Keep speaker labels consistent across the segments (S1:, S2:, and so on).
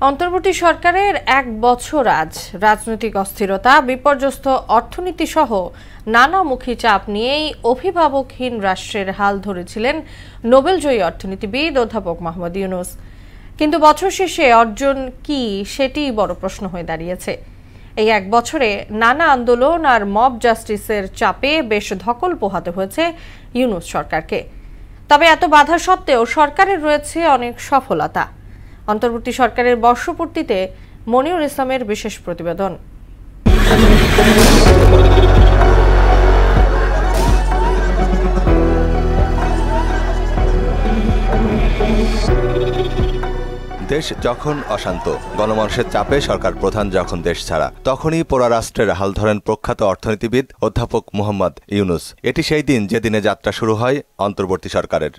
S1: অন্তর্বর্তী সরকারের এক বছর আজ রাজনৈতিক অস্থিরতা, বিপর্যস্ত অর্থনীতি সহ নানামুখী চাপ নিয়েই অভিভাবকহীন রাষ্ট্রের হাল ধরেছিলেন নোবেলজয়ী অর্থনীতিবিদ অধ্যাপক মোহাম্মদ ইউনূস। কিন্তু বছর শেষে অর্জন কি, সেটিই বড় প্রশ্ন হয়ে দাঁড়িয়েছে। এই এক বছরে নানা আন্দোলন আর মব জাস্টিসের চাপে বেশ ধকল পোহাতে হয়েছে ইউনূস সরকারকে। তবে এত বাধা সত্ত্বেও সরকারের রয়েছে অনেক সফলতা। অন্তর্বর্তী সরকারের বর্ষপূর্তিতে মনিরুল ইসলামের বিশেষ প্রতিবেদন।
S2: দেশ যখন অশান্ত, গণমানুষের চাপে সরকার প্রধান যখন দেশ ছাড়া, তখনই পররাষ্ট্রের হাল ধরেন প্রখ্যাত অর্থনীতিবিদ অধ্যাপক মোহাম্মদ ইউনূস। এটি সেই দিন যেদিনে যাত্রা শুরু হয় অন্তর্বর্তী সরকারের।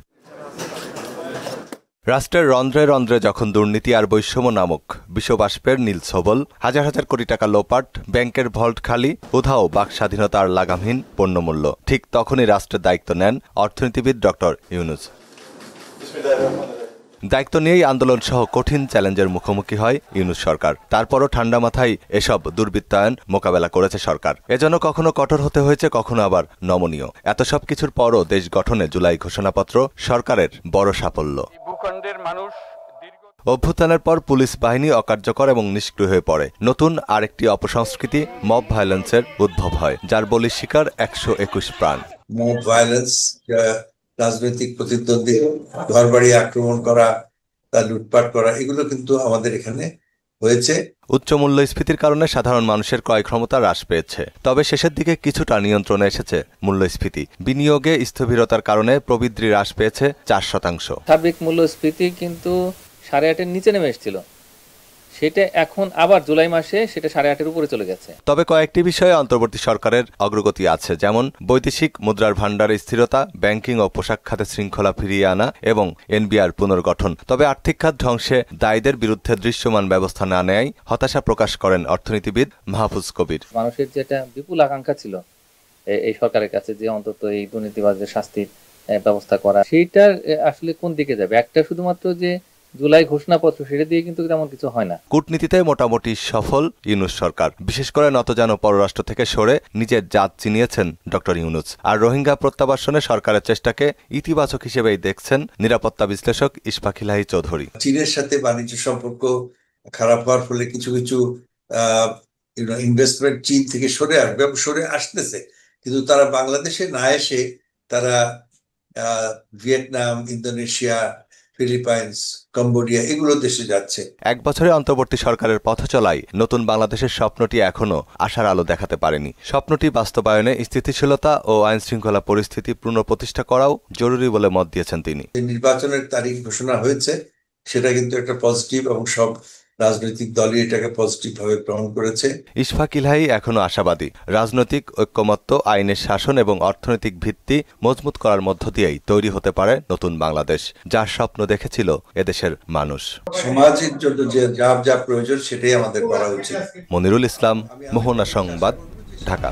S2: রাষ্ট্রের রন্ধ্রে রন্ধ্রে যখন দুর্নীতি আর বৈষম্য নামক বিষবাষ্পের নীল ছবল, হাজার হাজার কোটি টাকা লোপাট, ব্যাংকের ভল্ট খালি, উধাও বাক স্বাধীনতা আর লাগামহীন পণ্যমূল্য, ঠিক তখনই রাষ্ট্রের দায়িত্ব নেন অর্থনীতিবিদ ডক্টর ইউনূস। দায়িত্ব নিয়েই আন্দোলন সহ কঠিন চ্যালেঞ্জের মুখোমুখি হয় ইউনূস সরকার। তারপরও ঠান্ডা মাথায় এসব দুর্বৃত্তায়ন মোকাবেলা করেছে সরকার। এজন্য কখনো কঠোর হতে হয়েছে, কখনো আবার নমনীয়। এত সব কিছুর পরও দেশ গঠনে জুলাই ঘোষণাপত্র সরকারের বড় সাফল্য। অভ্যুত্থানের পর পুলিশ বাহিনী অকার্যকর এবং নিষ্ক্রিয় হয়ে পড়ে। নতুন আরেকটি অপসংস্কৃতি মব ভায়োলেন্সের উদ্ভব হয়, যার বলির শিকার 121 প্রাণ।
S3: মব ভায়োলেন্স, রাজনৈতিক প্রতিদ্বন্দ্বী ঘরবাড়ি আক্রমণ করা, তা লুটপাট করা, এগুলো কিন্তু আমাদের এখানে হয়েছে।
S2: উচ্চ মূল্যস্ফীতির কারণে সাধারণ মানুষের ক্রয় ক্ষমতা হ্রাস পেয়েছে। তবে শেষের দিকে কিছুটা নিয়ন্ত্রণে এসেছে মূল্যস্ফীতি। বিনিয়োগে স্থবিরতার কারণে প্রবৃদ্ধি হ্রাস পেয়েছে 4%।
S4: সার্বিক মূল্যস্ফীতি কিন্তু 8.5-এর নিচে নেমে এসেছিল, সেটা এখন আবার জুলাই মাসে সেটা 8.5-এর উপরে চলে গেছে।
S2: তবে কয়েকটি বিষয়ে অন্তর্বর্তী সরকারের অগ্রগতি আছে, যেমন বৈদেশিক মুদ্রার ভাণ্ডারে স্থিরতা, ব্যাংকিং ও পোশাক খাতে শৃঙ্খলা ফিরিয়ে আনা এবং এনবিআর পুনর্গঠন। তবে আর্থিক খাত ধ্বংসে দায়ীদের বিরুদ্ধে দৃশ্যমান ব্যবস্থা না নেয় হতাশা প্রকাশ করেন অর্থনীতিবিদ মাহফুজ কবির।
S4: মানুষের যেটা বিপুল আকাঙ্ক্ষা ছিল এই সরকারের কাছে, যে অন্তত এই দুর্নীতিবাজদের শাস্তির ব্যবস্থা করা, সেইটার আসলে কোন দিকে যাবে? একটা শুধুমাত্র যে জুলাই ঘোষণাপত্র, সেটা দিয়ে কিন্তু তেমন কিছু হয় না।
S2: কূটনীতিতে মোটামুটি সফল ইউনূস সরকার। বিশেষ করে নতজানু পররাষ্ট্র থেকে সরে নিজের জাত চিনিয়েছেন ডক্টর ইউনূস। আর রোহিঙ্গা প্রত্যাবাসনে সরকারের চেষ্টাকে ইতিবাচক হিসেবেই দেখছেন নিরাপত্তা বিশ্লেষক ইশফাক ইলাহি চৌধুরী।
S3: চীনের সাথে বাণিজ্য সম্পর্ক খারাপ হওয়ার ফলে কিছু কিছু ইনভেস্টমেন্ট চীন থেকে সরে আসতেছে, কিন্তু তারা বাংলাদেশে না এসে তারা ভিয়েতনাম, ইন্দোনেশিয়া, ফিলিপাইন্স, কম্বোডিয়া, এগুলো দেশে যাচ্ছে।
S2: এক বছরে অন্তর্বর্তী সরকারের পথ চলায় নতুন বাংলাদেশের স্বপ্নটি এখনো আশার আলো দেখাতে পারেনি। স্বপ্নটি বাস্তবায়নে স্থিতিশীলতা ও আইন শৃঙ্খলা পরিস্থিতি পুনঃপ্রতিষ্ঠা করাও জরুরি বলে মত দিয়েছেন তিনি।
S3: নির্বাচনের তারিখ ঘোষণা হয়েছে, সেটা কিন্তু একটা পজিটিভ, এবং সব রাজনৈতিক দলই এটাকে পজিটিভ ভাবে গ্রহণ করেছে।
S2: ইশফাক ইলাহি এখনো আশাবাদী, রাজনৈতিক ঐক্যমত্য, আইনের শাসন এবং অর্থনৈতিক ভিত্তি মজবুত করার মধ্য দিয়েই তৈরি হতে পারে নতুন বাংলাদেশ, যার স্বপ্ন দেখেছিল এদেশের মানুষ।
S3: সমাজের জন্য যা প্রয়োজন সেটাই আমাদের করা উচিত।
S2: মনিরুল ইসলাম, মোহনা সংবাদ, ঢাকা।